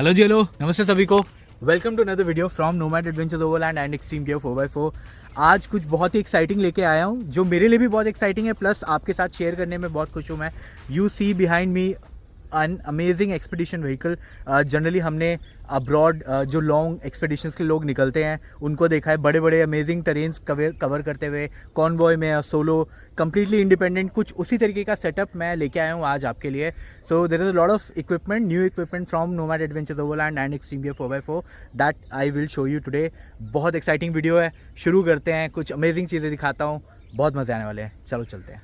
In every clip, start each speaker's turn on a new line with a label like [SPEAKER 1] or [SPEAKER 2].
[SPEAKER 1] Hello जी, hello, नमस्ते सभी को। Welcome to another video from Nomad Adventures Overland and Extreme Gear 4x4। आज कुछ बहुत ही एक्साइटिंग लेके आया हूँ, जो मेरे लिए भी बहुत एक्साइटिंग है, प्लस आपके साथ शेयर करने में बहुत खुश हूँ मैं। You see behind me an amazing expedition vehicle. Generally हमने अब्रॉड जो लॉन्ग एक्सपीडिशंस के लोग निकलते हैं उनको देखा है, बड़े बड़े अमेजिंग टेरेन्स कवर करते हुए, कॉन्वॉय में, सोलो, कम्प्लीटली इंडिपेंडेंट। कुछ उसी तरीके का सेटअप मैं लेके आया हूँ आज आपके लिए। So there is a lot of equipment, new equipment from Nomad Adventures Overland and Extreme Gear 4x4 that I will show you today. बहुत एक्साइटिंग वीडियो है, शुरू करते हैं। कुछ अमेजिंग चीज़ें दिखाता हूँ, बहुत मज़े आने वाले हैं। चलो चलते हैं।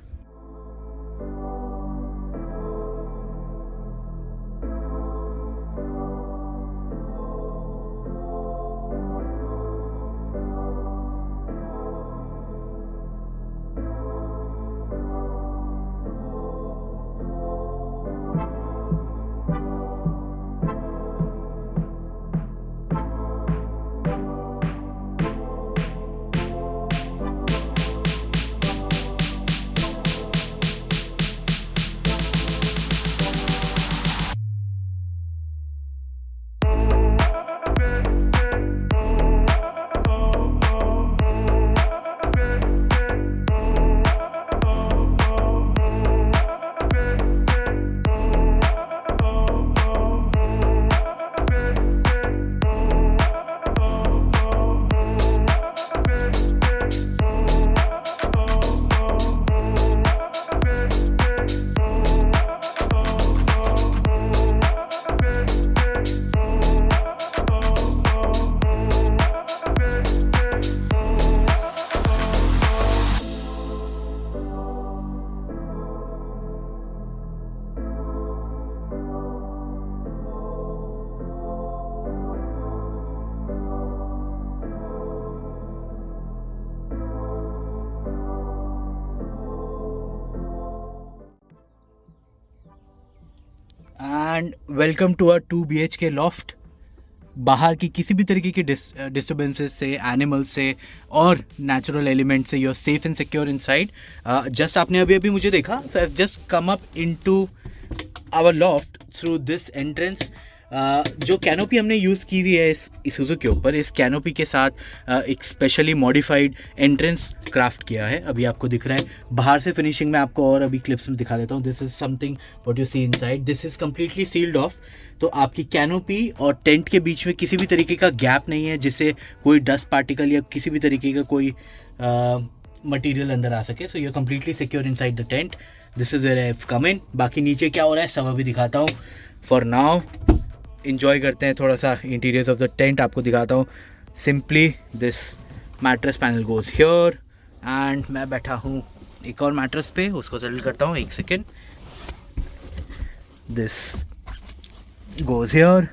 [SPEAKER 1] And welcome to a 2 BHK loft. बाहर की किसी भी तरीके की डिस्टर्बेंसेस से, एनिमल से और नेचुरल एलिमेंट से you are safe and secure inside. Just आपने अभी अभी मुझे देखा, so I have just come up into our loft through this entrance. जो कैनोपी हमने यूज़ की हुई है इस इसूज़ू के ऊपर, इस कैनोपी के साथ एक स्पेशली मॉडिफाइड एंट्रेंस क्राफ्ट किया है। अभी आपको दिख रहा है बाहर से फिनिशिंग में, आपको और अभी क्लिप्स में दिखा देता हूँ। This is something what you see inside. This is completely sealed off, तो आपकी कैनोपी और टेंट के बीच में किसी भी तरीके का गैप नहीं है जिससे कोई डस्ट पार्टिकल या किसी भी तरीके का कोई मटेरियल अंदर आ सके। So you are completely secure inside the tent. This is where I have come in. बाकी नीचे क्या हो रहा है सब अभी दिखाता हूँ। फॉर नाउ इंजॉय करते हैं थोड़ा सा इंटीरियर्स ऑफ द टेंट, आपको दिखाता हूँ। Simply this mattress panel goes here and मैं बैठा हूँ एक और मैट्रेस पे, उसको सेटल करता हूँ। एक second. This goes here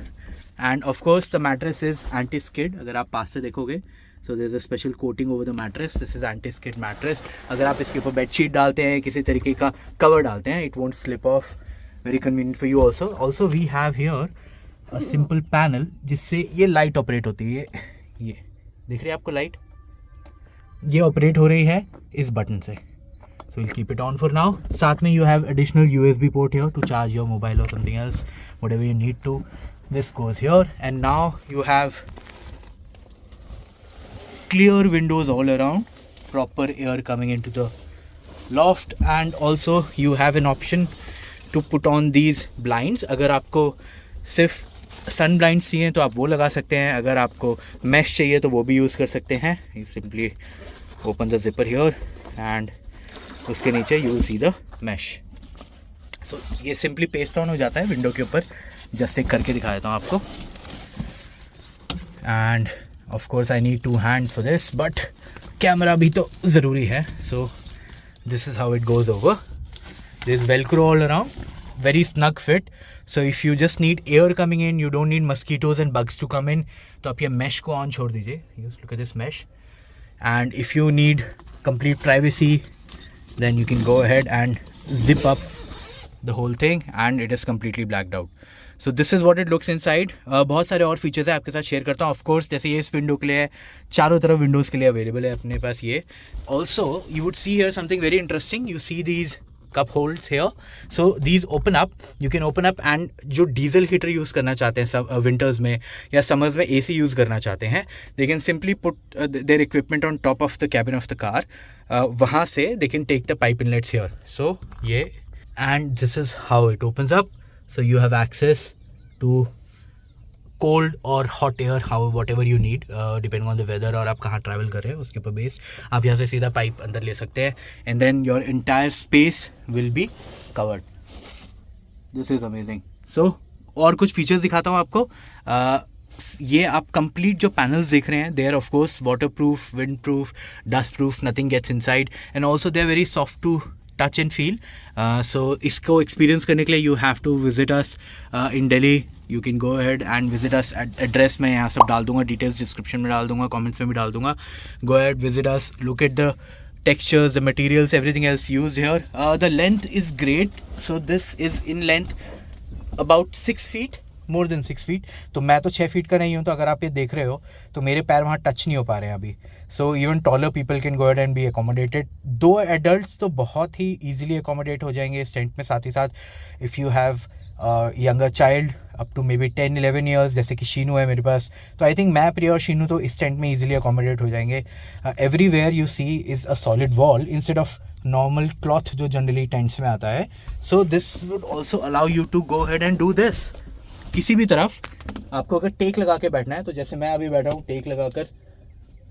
[SPEAKER 1] and of course the mattress is anti skid. अगर आप पास से देखोगे, so there is a special coating over the mattress. This is anti skid mattress. अगर आप इसके ऊपर बेडशीट डालते हैं, किसी तरीके का कवर डालते हैं, it won't slip off. Very convenient for you also we have here a simple panel जिससे ये लाइट ऑपरेट होती है। ये दिख रही है आपको लाइट, ये ऑपरेट हो रही है इस बटन से। So will keep it on for now. साथ में you have additional USB port here to charge your mobile और something else, whatever you need to. This goes here and now you have clear windows all around, proper air coming into the loft and also you have an option to put on these blinds. अगर आपको सिर्फ सन blinds चाहिए तो आप वो लगा सकते हैं, अगर आपको मैश चाहिए तो वो भी यूज़ कर सकते हैं। You simply open the zipper here and उसके नीचे you will see the mesh. So ये सिंपली पेस्ट ऑन हो जाता है विंडो के ऊपर। जस्ट एक करके दिखा देता हूँ आपको। And of course I need 2 hand for this, but camera भी तो ज़रूरी है। So this is how it goes over. This Velcro all around, very snug fit, so if you just need air coming in, you don't need mosquitoes and bugs to come in, तो आप ये mesh को on छोड़ दीजिए। Just look at this mesh, and if you need complete privacy then you can go ahead and zip up the whole thing and it is completely blacked out. So this is what it looks inside. बहुत सारे और features है आपके साथ share करता हूँ। Of course जैसे ये इस विंडो के लिए है, चारों तरफ विंडोज़ के लिए अवेलेबल है अपने पास ये। Also you would see here something very interesting. You see these cup holes here, so these open up, you can open up, and जो डीजल हीटर यूज़ करना चाहते हैं विंटर्स में या समर्स में AC यूज़ करना चाहते हैं, they can simply put their equipment on top of the cabin of the car. वहाँ से they can take the pipe inlets here. So ये, and this is how it opens up. So you have access to cold और hot air, how whatever you need, depending on the weather और आप कहाँ travel कर रहे हैं उसके ऊपर बेस्ड आप यहाँ से सीधा पाइप अंदर ले सकते हैं, and then your entire space will be covered. This is amazing. So और कुछ फीचर्स दिखाता हूँ आपको. ये आप कंप्लीट जो पैनल्स देख रहे हैं, they are of course waterproof, windproof, dustproof, nothing gets inside, and also they are very soft to touch and feel. So इसको एक्सपीरियंस करने के लिए you have to visit us in Delhi. You can go ahead and visit us. Address मैं यहाँ सब डाल दूंगा, details description में डाल दूंगा, कमेंट्स में भी डाल दूंगा. Go ahead, visit us, look at the textures, the materials, everything else used here. The length is great. So this is in length about 6 feet, more than 6 feet. तो मैं तो 6 feet का नहीं हूँ, तो अगर आप ये देख रहे हो तो मेरे पैर वहाँ टच नहीं हो पा रहे हैं अभी. So even taller people can go ahead and be accommodated. 2 adults तो बहुत ही easily accommodate हो जाएंगे इस टेंट में. साथ ही साथ if you have younger child up to maybe 10-11 years, जैसे कि शीनू है मेरे पास, तो आई थिंक मैं, प्रिया और शीनू तो इस टेंट में easily accommodate हो जाएंगे. Everywhere you see is a solid wall instead of normal cloth जो जनरली टेंट्स में आता है. So this would also allow you to go ahead and do this. किसी भी तरफ आपको अगर टेक लगा के बैठना है, तो जैसे मैं अभी बैठा हूँ टेक लगा कर,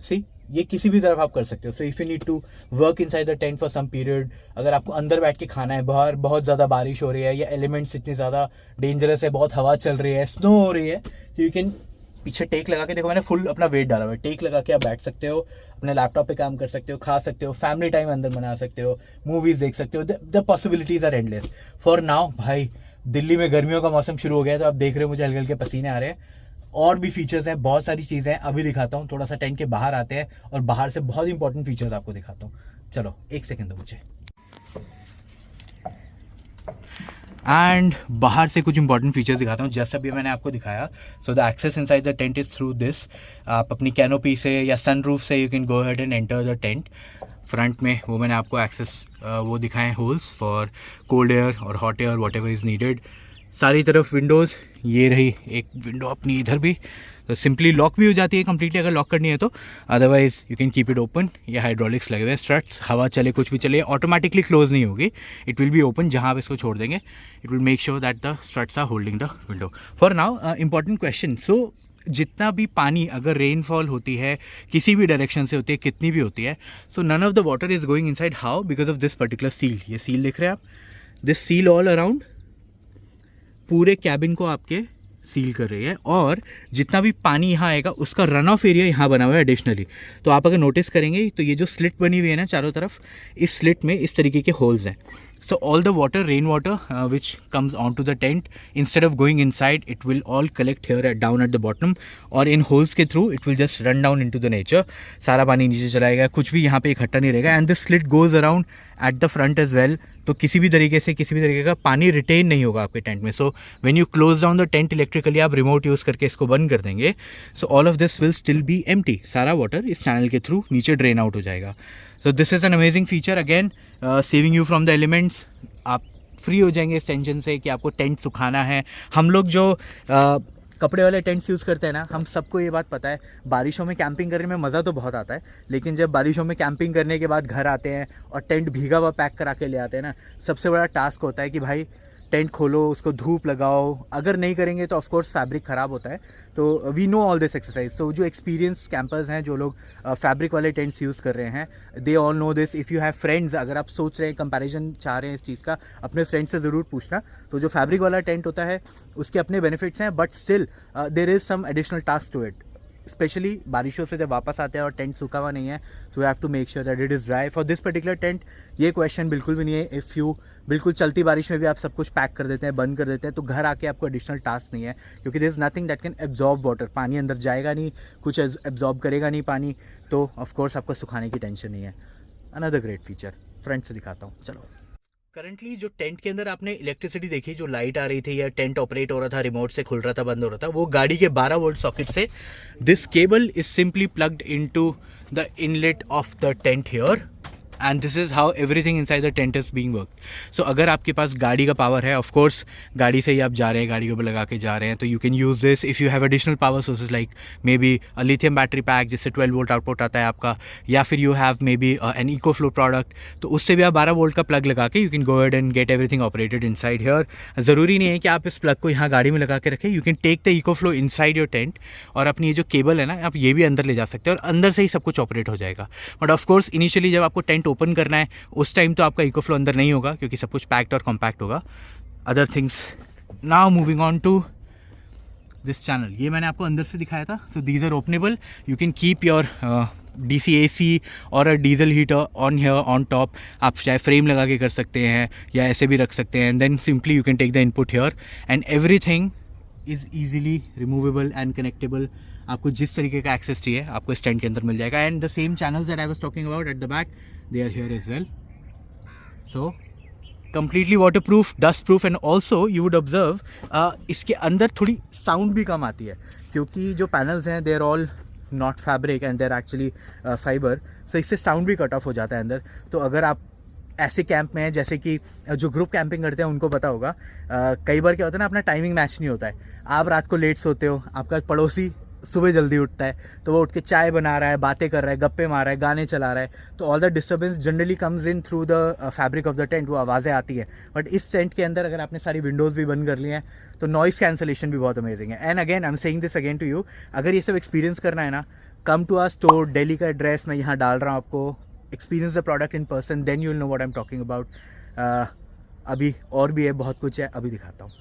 [SPEAKER 1] सी ये किसी भी तरफ आप कर सकते हो. So if you need to work inside the tent for some period, अगर आपको अंदर बैठ के खाना है, बाहर बहुत ज़्यादा बारिश हो रही है या एलिमेंट्स इतनी ज़्यादा डेंजरस है, बहुत हवा चल रही है, स्नो हो रही है, तो यू कैन पीछे टेक लगा के, देखो मैंने फुल अपना वेट डाला हुआ है, टेक लगा के आप बैठ सकते हो, अपने लैपटॉप पे काम कर सकते हो, खा सकते हो, फैमिली टाइम अंदर बना सकते हो, मूवीज़ देख सकते हो. The possibilities are endless. For now भाई दिल्ली में गर्मियों का मौसम शुरू हो गया है, तो आप देख रहे हो मुझे हल्के हल्के पसीने आ रहे हैं. और भी फीचर्स हैं, बहुत सारी चीज़ें हैं, अभी दिखाता हूँ. थोड़ा सा टेंट के बाहर आते हैं और बाहर से बहुत इंपॉर्टेंट फीचर्स आपको दिखाता हूँ. चलो 1 सेकेंड दो मुझे. एंड बाहर से कुछ इंपॉर्टेंट फीचर्स दिखाता हूँ. जैसा अभी मैंने आपको दिखाया, so the access inside the tent is through this. आप अपनी कैनोपी से या सनरूफ से you can go ahead and enter the tent. Front में वो मैंने आपको एक्सेस वो दिखाए, होल्स फॉर कोल्ड एयर और hot air, whatever is needed. सारी तरफ विंडोज़, ये रही एक विंडो अपनी इधर भी, तो सिंपली लॉक भी हो जाती है कंप्लीटली अगर लॉक करनी है तो. Otherwise you can keep it open. ये हाइड्रोलिक्स लगे हुए हैं, स्ट्रट्स, हवा चले कुछ भी चले, ऑटोमेटिकली क्लोज नहीं होगी, इट विल बी ओपन. जहाँ आप इसको छोड़ देंगे it will make sure that the struts are holding the window. For now important question. So जितना भी पानी अगर रेनफॉल होती है किसी भी डायरेक्शन से होती है, कितनी भी होती है, so none of the water is going inside. How? Because of this particular seal. ये सील देख रहे हैं आप, दिस सील ऑल अराउंड पूरे कैबिन को आपके सील कर रही है. और जितना भी पानी यहाँ आएगा उसका रन ऑफ एरिया यहाँ बना हुआ है एडिशनली. तो आप अगर नोटिस करेंगे तो ये जो स्लिट बनी हुई है ना चारों तरफ, इस स्लिट में इस तरीके के होल्स हैं. So all the water, rain water, which comes onto the tent, instead of going inside, it will all collect here down at the bottom, और in holes के through it will just run down into the nature. सारा पानी नीचे चलाएगा, कुछ भी यहाँ पे इकट्ठा नहीं रहेगा. And the slit goes around at the front as well. तो किसी भी तरीके का पानी रिटेन नहीं होगा आपके टेंट में. So when you close down the tent electrically, आप रिमोट यूज़ करके इसको बंद कर देंगे, so all of this will still be empty. सारा वाटर इस चैनल के थ्रू नीचे ड्रेन आउट हो जाएगा. So this is an amazing feature. Again saving you from the elements. आप फ्री हो जाएंगे इस टेंशन से कि आपको टेंट सुखाना है. हम लोग जो कपड़े वाले टेंट्स यूज़ करते हैं ना, हम सबको ये बात पता है, बारिशों में कैंपिंग करने में मज़ा तो बहुत आता है, लेकिन जब बारिशों में कैंपिंग करने के बाद घर आते हैं और टेंट भीगा हुआ पैक करा के ले आते हैं ना, सबसे बड़ा टास्क होता है कि भाई टेंट खोलो, उसको धूप लगाओ. अगर नहीं करेंगे तो ऑफकोर्स फैब्रिक ख़राब होता है. तो we know all this exercise. तो जो एक्सपीरियंस्ड कैंपर्स हैं, जो लोग फैब्रिक वाले टेंट्स यूज़ कर रहे हैं, they all know this. If you have friends, अगर आप सोच रहे हैं, कंपैरिजन चाह रहे हैं इस चीज़ का, अपने फ्रेंड्स से ज़रूर पूछना. तो जो फैब्रिक वाला टेंट होता है उसके अपने बेनिफिट्स हैं, but still there is some additional task to it. Specially बारिशों से जब वापस आते हैं और टेंट सूखा हुआ नहीं है, तो you have to make sure that it is dry. For this particular tent ये क्वेश्चन बिल्कुल भी नहीं है. इफ़ यू बिल्कुल चलती बारिश में भी आप सब कुछ पैक कर देते हैं, बंद कर देते हैं, तो घर आके आपको एडिशनल टास्क नहीं है, क्योंकि there is nothing that can absorb water. पानी अंदर जाएगा नहीं, कुछ एब्जॉर्ब करेगा नहीं पानी, तो ऑफकोर्स आपको सुखाने की टेंशन नहीं है. Another great feature. फ्रंट से दिखाता हूँ, चलो. करंटली जो टेंट के अंदर आपने इलेक्ट्रिसिटी देखी, जो लाइट आ रही थी या टेंट ऑपरेट हो रहा था, रिमोट से खुल रहा था, बंद हो रहा था, वो गाड़ी के 12 वोल्ट सॉकेट से. This cable is simply plugged into the inlet of the tent here. And this is how everything inside the tent is being work. So अगर आपके पास गाड़ी का पावर है, ऑफ कोर्स गाड़ी से ही आप जा रहे हैं, गाड़ी के ऊपर लगा के जा रहे हैं, तो you can use this if you have additional power sources like may be a lithium battery pack जिससे 12 वोल्ट आउटपुट आता है आपका, या फिर you have may be an eco flow product, तो उससे भी आप 12 वोल्ट का प्लग लगा के you can go ahead and get everything operated inside here. ज़रूरी नहीं है कि आप इस प्लग को यहाँ गाड़ी में लगा के रखें. You can take the eco flow inside your tent, और अपनी ये जो केबल है ना, आप ये भी अंदर ले जा सकते हैं और अंदर से ही सब कुछ ऑपरेट हो जाएगा. बट ऑफ कोर्स इनिशियली जब आपको टेंट ओपन करना है उस टाइम तो आपका इको फ्लो अंदर नहीं होगा क्योंकि सब कुछ पैक्ड और कॉम्पैक्ट होगा. Other things. Now moving on to this channel. ये मैंने आपको अंदर से दिखाया था. So these are openable. You can keep your DC AC और a diesel heater on here on top. आप चाहे फ्रेम लगा के कर सकते हैं या ऐसे भी रख सकते हैं. And then simply you can take the input here and everything is easily removable and connectable. आपको जिस तरीके का एक्सेस चाहिए आपको इस टेंट के अंदर मिल जाएगा. And the same channels that I was talking about at the back, they are here as well. So completely waterproof, dust proof, and also you would observe इसके अंदर थोड़ी साउंड भी कम आती है क्योंकि जो पैनल्स हैं they are all not fabric and they are actually fibre. So इससे साउंड भी कट ऑफ हो जाता है अंदर. तो अगर आप ऐसे कैंप में हैं, जैसे कि जो ग्रुप कैंपिंग करते हैं उनको पता होगा, कई बार क्या होता है ना, अपना टाइमिंग मैच नहीं होता है. आप रात को लेट सोते हो, आपका पड़ोसी सुबह जल्दी उठता है, तो वो उठ के चाय बना रहा है, बातें कर रहा है, गप्पे मार रहा है, गाने चला रहा है. तो all the disturbance generally comes in through the fabric of the tent. वो आवाज़ें आती हैं. बट इस टेंट के अंदर अगर आपने सारी विंडोज़ भी बंद कर ली हैं तो नॉइज़ कैंसलेशन भी बहुत अमेजिंग है. And again I am saying this again to you, अगर ये सब एक्सपीरियंस करना है ना, come to our store. Delhi का एड्रेस मैं यहाँ डाल रहा हूँ आपको. Experience the product in person, then you will know what I am talking about. अभी और भी है, बहुत कुछ है, अभी दिखाता हूँ.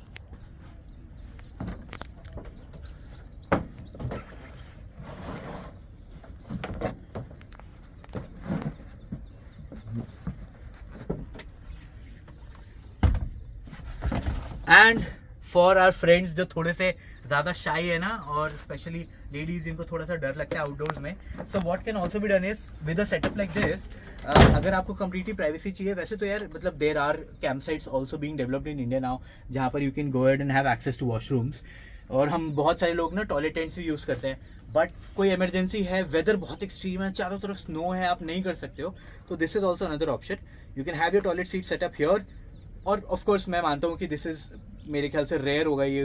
[SPEAKER 1] एंड फॉर आवर फ्रेंड्स जो थोड़े से ज़्यादा शाई है ना, और स्पेशली लेडीज़ जिनको थोड़ा सा डर लगता है आउटडोर्स में, so what can also be done is with a setup like this. अगर आपको कंप्लीटली प्राइवेसी चाहिए, वैसे तो यार मतलब there are camp sites also being developed in India now जहाँ पर you can go ahead and have access to washrooms. और हम बहुत सारे लोग ना टॉयलेट टेंट्स भी यूज़ करते हैं. बट कोई इमरजेंसी है, वेदर बहुत एक्सट्रीम है, चारों तरफ स्नो है, आप नहीं कर सकते हो, तो this is also another option. You can have your toilet seat setup here. और ऑफ कोर्स मैं मानता हूँ कि दिस इज़ मेरे ख्याल से रेयर होगा ये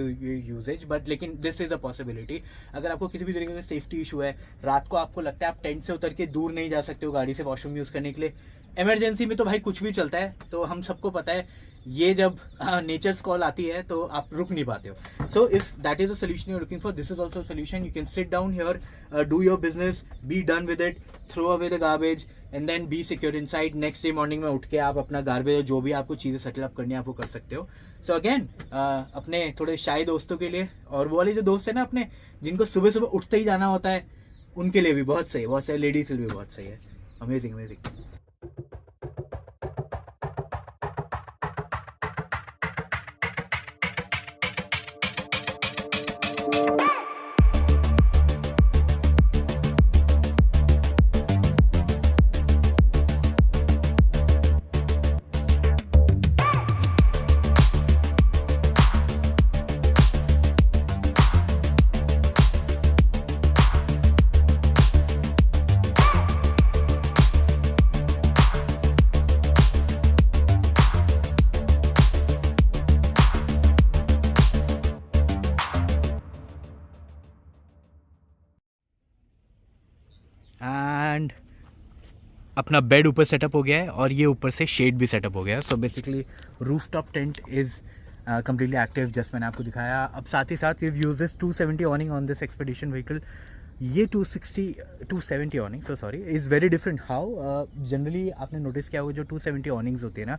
[SPEAKER 1] यूजेज, बट लेकिन दिस इज़ अ पॉसिबिलिटी. अगर आपको किसी भी तरीके का सेफ्टी इशू है, रात को आपको लगता है आप टेंट से उतर के दूर नहीं जा सकते हो गाड़ी से वॉशरूम यूज़ करने के लिए, इमरजेंसी में तो भाई कुछ भी चलता है. तो हम सबको पता है ये जब नेचर्स कॉल आती है तो आप रुक नहीं पाते हो. So if that is a solution you are looking for, this is also solution. You can sit down here, do your business, be done with it, throw away the garbage and then be secure inside. Next day morning में उठ के आप अपना garbage जो भी आपको चीज़ें settle up करनी है आप वो कर सकते हो. सो अगेन अपने थोड़े शाय दोस्तों के लिए, और वो वाले जो दोस्त है ना अपने जिनको सुबह सुबह उठते ही जाना होता है, उनके लिए भी बहुत सही है, बहुत सही. लेडीज के लिए भी बहुत सही है. Amazing amazing. एंड अपना बेड ऊपर सेटअप हो गया है और ये ऊपर से शेड भी सेटअप हो गया है. So basically roof top tent is completely active, just मैंने आपको दिखाया. अब साथ ही साथ we use this 270 awning on this expedition vehicle. ये 270 awning so sorry is very different. How generally आपने नोटिस किया होगा जो 270 ऑनिंग्स होती है ना,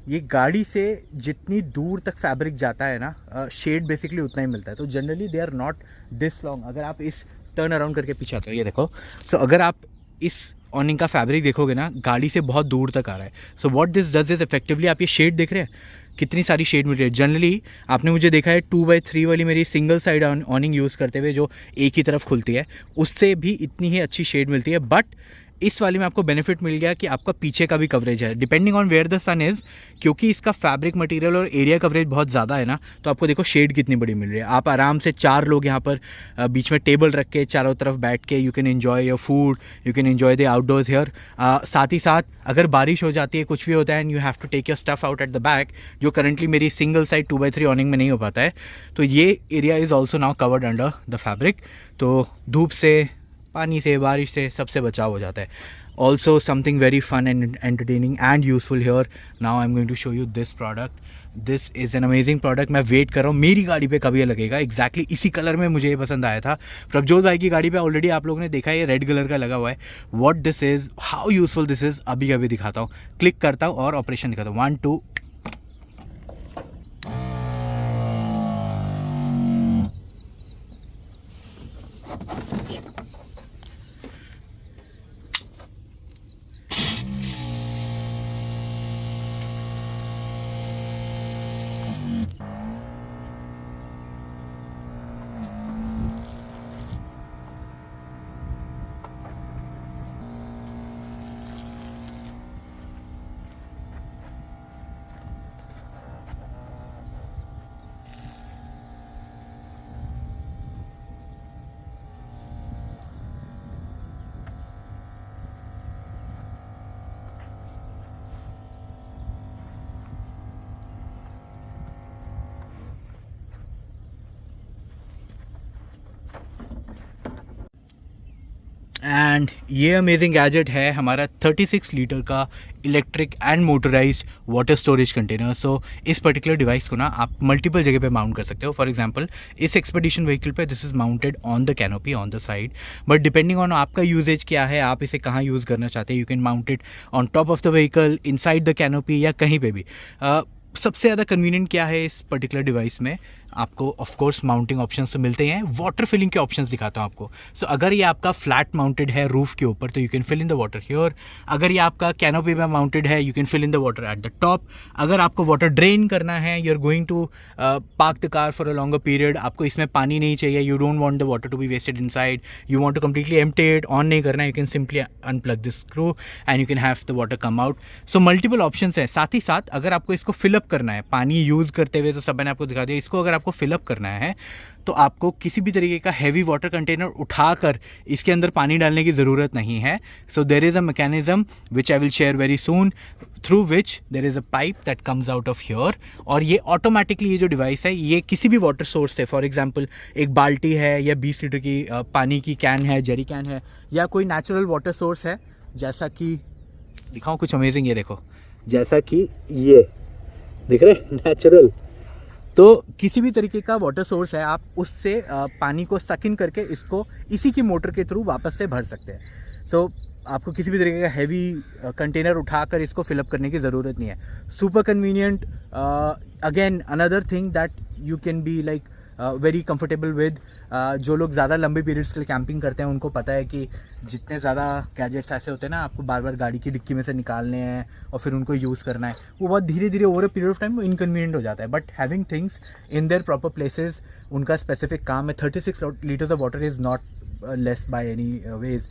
[SPEAKER 1] ये गाड़ी से जितनी दूर तक फैब्रिक जाता है ना, शेड बेसिकली उतना ही मिलता है. तो generally they are not this long. अगर आप इस टर्न अराउंड करके पीछे आते हो, ये देखो. सो अगर आप इस ऑनिंग का फैब्रिक देखोगे ना, गाड़ी से बहुत दूर तक आ रहा है. So what this does is effectively, आप ये शेड देख रहे हैं, कितनी सारी शेड मिल रही है. जनरली आपने मुझे देखा है 2x3 वाली मेरी सिंगल साइड ऑनिंग यूज़ करते हुए जो एक ही तरफ खुलती है, उससे भी इतनी ही अच्छी शेड मिलती है. बट इस वाले में आपको बेनिफिट मिल गया कि आपका पीछे का भी कवरेज है depending on where the sun is, क्योंकि इसका फैब्रिक मटेरियल और एरिया कवरेज बहुत ज़्यादा है ना, तो आपको देखो शेड कितनी बड़ी मिल रही है। आप आराम से 4 लोग यहाँ पर बीच में टेबल रख के चारों तरफ बैठ के you can enjoy your food, you can enjoy the outdoors here. साथ ही साथ अगर बारिश हो जाती है, कुछ भी होता है and you have to take your stuff out at the back, जो करंटली मेरी सिंगल साइड 2x3 ऑनिंग में नहीं हो पाता है, तो ये area is also now covered under the fabric. तो धूप से, पानी से, बारिश से, सबसे बचाव हो जाता है। Also something very fun and entertaining and useful here. Now I'm going to show you this product. This is an amazing product. मैं वेट कर रहा हूँ मेरी गाड़ी पे कभी ये लगेगा। एग्जैक्टली इसी कलर में मुझे ये पसंद आया था। प्रभजोत भाई की गाड़ी पे ऑलरेडी आप लोगों ने देखा है, ये रेड कलर का लगा हुआ है। What this is, how useful this is, अभी अभी दिखाता हूँ। क्लिक करता हूँ और ऑपरेशन दिखाता हूँ। 1 2 एंड ये अमेजिंग गैजेट है हमारा 36 लीटर का electric and motorised water storage container. So इस पर्टिकुलर डिवाइस को ना आप मल्टीपल जगह पे माउंट कर सकते हो। फॉर एग्जांपल इस एक्सपेडिशन व्हीकल पे this is mounted on the canopy on the side, but depending on आपका यूजेज क्या है, आप इसे कहाँ यूज़ करना चाहते हैं, you can mount it on top of the vehicle, inside the canopy या कहीं पे भी। सबसे ज़्यादा कन्वीनियंट क्या है इस पर्टिकुलर डिवाइस में, आपको ऑफ कोर्स माउंटिंग ऑप्शंस तो मिलते हैं। वाटर फिलिंग के ऑप्शंस दिखाता हूँ आपको। सो अगर ये आपका फ्लैट माउंटेड है रूफ के ऊपर, तो you can fill in the water here. अगर ये आपका कैनोपी में माउंटेड है, you can fill in the water at the top. अगर आपको वाटर ड्रेन करना है, you are going to park the car for a longer period, आपको इसमें पानी नहीं चाहिए, you don't want the water to be wasted inside, you want to completely empty it, on नहीं करना, you can simply unplug this screw and you can have the water come out. So multiple options है। साथ ही साथ अगर आपको इसको fill up करना है, पानी यूज़ करते हुए तो सब मैंने आपको दिखा दिया, इसको अगर आपको फिलअप करना है तो आपको किसी भी तरीके का हैवी वाटर कंटेनर उठाकर इसके अंदर पानी डालने की ज़रूरत नहीं है। So there is a mechanism which I will share very soon, through which there is a pipe that comes out of here, और ये ऑटोमेटिकली, ये जो डिवाइस है ये किसी भी वाटर सोर्स से, फॉर एग्जांपल एक बाल्टी है या 20 लीटर की पानी की कैन है, जेरी कैन है, या कोई नेचुरल वाटर सोर्स है, जैसा कि दिखाऊं कुछ अमेजिंग, ये देखो, जैसा कि ये दिख रहे हैं नेचुरल, तो किसी भी तरीके का वाटर सोर्स है, आप उससे पानी को सक इन करके इसको इसी की मोटर के थ्रू वापस से भर सकते हैं। सो आपको किसी भी तरीके का हैवी कंटेनर उठाकर इसको फिलअप करने की ज़रूरत नहीं है। Super convenient. Again another thing that you can be like very comfortable with. जो लोग ज़्यादा लंबे पीरियड्स के लिए कैंपिंग करते हैं उनको पता है कि जितने ज़्यादा गैजेट्स ऐसे होते हैं ना, आपको बार बार गाड़ी की डिक्की में से निकालने हैं और फिर उनको यूज़ करना है, वो बहुत धीरे धीरे over a period of time वो इनकन्वीनियंट हो जाता है। But having things in their proper places, उनका स्पेसिफिक काम है। 36 litres of water is not less by any ways.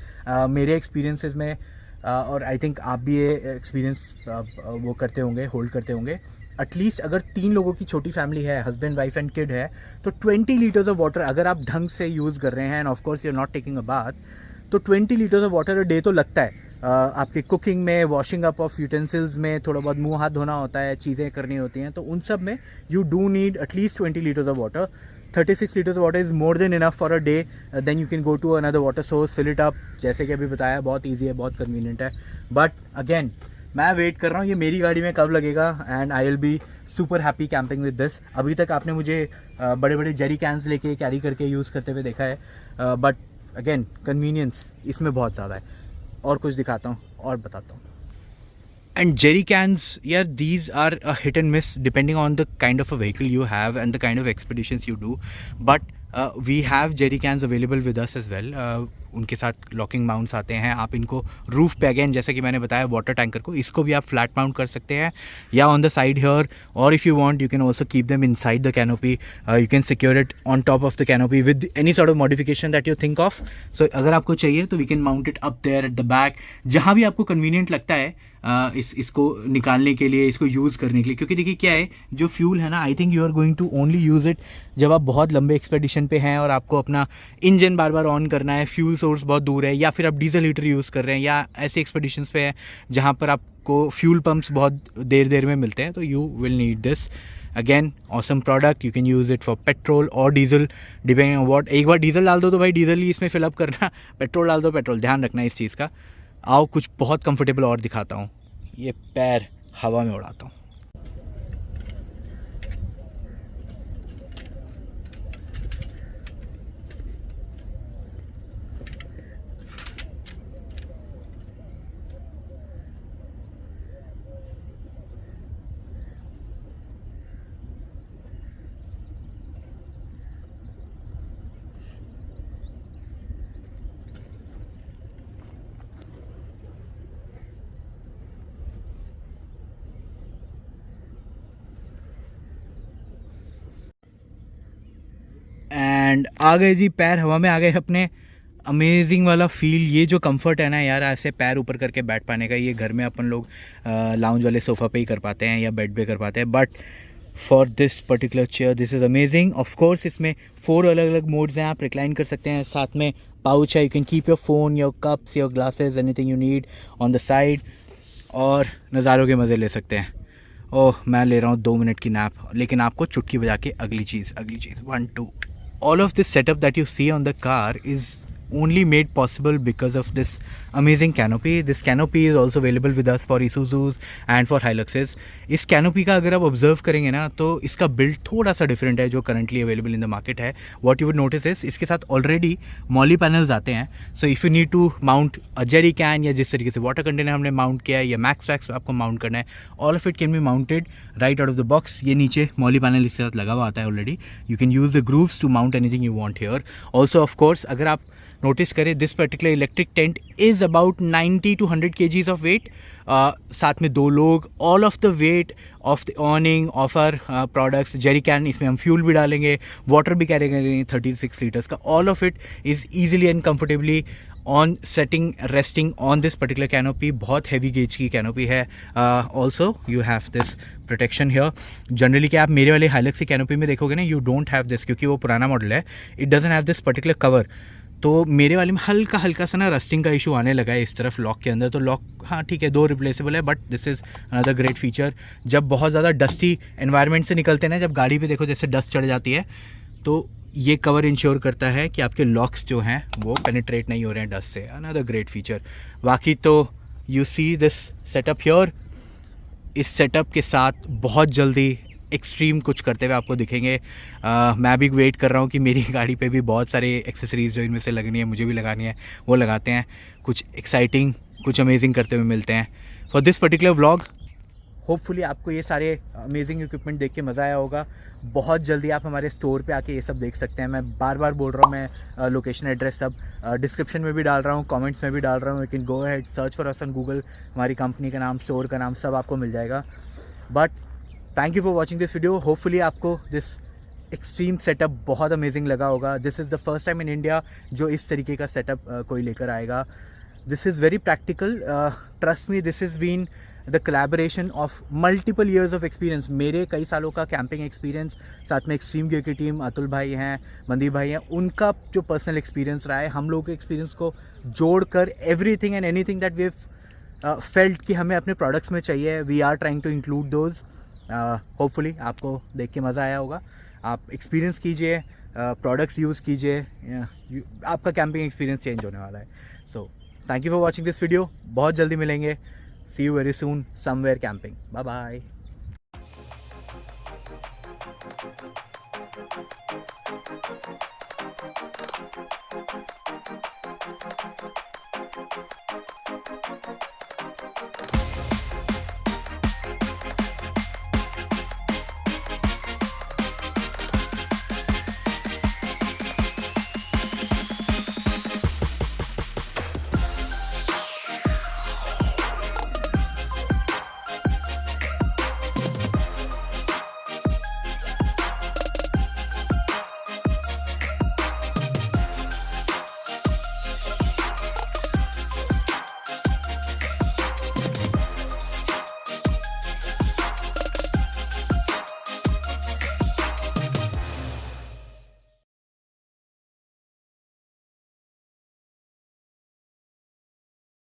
[SPEAKER 1] मेरे एक्सपीरियंसेस में और आई थिंक आप भी ये एक्सपीरियंस वो करते होंगे, होल्ड करते होंगे। एटलीस्ट अगर 3 लोगों की छोटी फैमिली है, हस्बैंड वाइफ एंड किड है, तो 20 लीटर्स ऑफ वाटर अगर आप ढंग से यूज़ कर रहे हैं, and of course you are not taking a bath, तो 20 litres of water a day तो लगता है। आपके कुकिंग में, वॉशिंग अप ऑफ यूटेंसिल्स में, थोड़ा बहुत मुंह हाथ धोना होता है, चीज़ें करनी होती हैं, तो उन सब में you do need at least 20 litres of water. 36 litres of water is more than enough for a day. Then you can go to another water source, fill it up, जैसे कि अभी बताया, बहुत ईजी है, बहुत कन्वीनियंट है। बट अगेन मैं wait कर रहा हूँ ये मेरी गाड़ी में कब लगेगा, and I will be super happy camping with this. अभी तक आपने मुझे बड़े बड़े जेरी कैंस लेके कैरी करके यूज़ करते हुए देखा है, बट अगेन कन्वीनियंस इसमें बहुत ज़्यादा है। और कुछ दिखाता हूँ और बताता हूँ। And jerry cans, yeah, these are a hit and miss depending on the kind of a vehicle you have and the kind of expeditions you do. But we have jerry cans available with us as well. उनके साथ locking mounts आते हैं। आप इनको roof पे again जैसे कि मैंने बताया वाटर टैंकर को, इसको भी आप फ्लैट माउंट कर सकते हैं या ऑन द साइड हियर, और if you want you can also keep them inside the canopy, you can secure it on top of the canopy with any sort of modification that you think of. So अगर आपको चाहिए तो we can mount it up there at the back, जहाँ भी आपको convenient लगता है इसको निकालने के लिए, इसको यूज़ करने के लिए। क्योंकि देखिए क्या है, जो फ्यूल है ना, I think you are going to only use it जब आप बहुत लंबे एक्सपेडिशन पे हैं और आपको अपना इंजन बार बार ऑन करना है, फ्यूल सोर्स बहुत दूर है, या फिर आप डीजल हीटर यूज़ कर रहे हैं, या ऐसे एक्सपेडिशंस पे हैं जहाँ पर आपको फ्यूल पम्प्स बहुत देर देर में मिलते हैं, तो you will need this. Again awesome product, you can use it for petrol और डीजल डिपेंडिंग ऑन व्हाट। एक बार डीजल डाल दो तो भाई डीजल ही इसमें फिलअप करना, पेट्रोल डाल दो पेट्रोल, ध्यान रखना इस चीज़ का। आओ कुछ बहुत कंफर्टेबल और दिखाता हूँ, ये पैर हवा में उड़ाता हूँ। एंड आ गए जी, पैर हवा में आ गए अपने। अमेजिंग वाला फील, ये जो कंफर्ट है ना यार, ऐसे पैर ऊपर करके बैठ पाने का, ये घर में अपन लोग लाउंज वाले सोफ़ा पे ही कर पाते हैं या बेड पे कर पाते हैं, but for this particular chair this is amazing. Of course इसमें 4 अलग अलग मोड्स हैं, आप रिक्लाइन कर सकते हैं, साथ में पाउच है, you can keep your phone, your cups, your glasses, anything you need on the side, और नज़ारों के मज़े ले सकते हैं। ओह, मैं ले रहा हूँ 2 मिनट की नैप, लेकिन आपको चुटकी बजा के अगली चीज़ 1 2। All of this setup that you see on the car is only made possible because of this amazing canopy. This canopy is also available with us for Isuzus and for Hiluxes. इस canopy का अगर आप observe करेंगे ना, तो इसका build थोड़ा सा different है जो currently available in the market है। What you would notice is इसके साथ already MOLLE panels आते हैं। So if you need to mount a jerry can, या जिस तरीके से water container हमने mount किया है, या max wax आपको mount करना है, all of it can be mounted right out of the box। ये नीचे MOLLE panel इसके साथ लगा हुआ आता है already। You can use the grooves to mount anything you want here। Also of course अगर आप नोटिस करें, this particular electric tent is about 90 to 100 kgs of weight, साथ में 2 लोग, all of the weight of the awning of our products, jerry can, इसमें हम fuel भी डालेंगे, वाटर भी कैरी करेंगे 36 लीटर्स का, all of it is easily and comfortably on setting resting on this particular canopy. बहुत हैवी गेज की canopy है। Also you have this protection here. Generally क्या आप मेरे वाले हाइलक्स की कैनोपी में देखोगे ना, यू डोंट हैव दिस, क्योंकि वो पुराना मॉडल है, it doesn't have this particular cover. तो मेरे वाले में हल्का हल्का सा ना रस्टिंग का इशू आने लगा है इस तरफ लॉक के अंदर। तो लॉक हाँ ठीक है 2 रिप्लेसेबल है, but this is another great feature. जब बहुत ज़्यादा डस्टी एनवायरनमेंट से निकलते हैं ना, जब गाड़ी पे देखो जैसे डस्ट चढ़ जाती है, तो ये कवर इंश्योर करता है कि आपके लॉक्स जो हैं वो पेनिट्रेट नहीं हो रहे हैं डस्ट से। Another great feature. बाकी तो you see this setup here, इस सेटअप के साथ बहुत जल्दी एक्सट्रीम कुछ करते हुए आपको दिखेंगे। मैं भी वेट कर रहा हूँ कि मेरी गाड़ी पे भी बहुत सारे एक्सेसरीज़ जो इनमें से लगनी है, मुझे भी लगानी है, वो लगाते हैं। कुछ एक्साइटिंग, कुछ अमेजिंग करते हुए मिलते हैं। For this particular vlog hopefully आपको ये सारे अमेजिंग इक्विपमेंट देख के मज़ा आया होगा। बहुत जल्दी आप हमारे स्टोर पे आके ये सब देख सकते हैं। मैं बार बार बोल रहा हूँ, मैं लोकेशन एड्रेस सब डिस्क्रिप्शन में भी डाल रहा हूँ, कमेंट्स में भी डाल रहा हूँ। You can go ahead, search for us on Google, हमारी कंपनी का नाम, स्टोर का नाम, सब आपको मिल जाएगा। But thank you for watching this video. Hopefully आपको दिस एक्सट्रीम सेटअप बहुत अमेजिंग लगा होगा। This is the first time in India जो इस तरीके का सेटअप कोई लेकर आएगा। This is very practical, trust me, this is been the collaboration of multiple years of experience. मेरे कई सालों का कैंपिंग एक्सपीरियंस, साथ में एक्सट्रीम गियर की टीम, अतुल भाई हैं, मनदीप भाई हैं, उनका जो पर्सनल एक्सपीरियंस रहा है, हम लोगों के एक्सपीरियंस को जोड़कर everything and anything that we have felt कि हमें अपने प्रोडक्ट्स में चाहिए, we are trying to include those. Hopefully आपको देख के मज़ा आया होगा। आप एक्सपीरियंस कीजिए, प्रोडक्ट्स यूज़ कीजिए, आपका कैंपिंग एक्सपीरियंस चेंज होने वाला है। So thank you for watching this video. बहुत जल्दी मिलेंगे। See you very soon somewhere camping. Bye bye.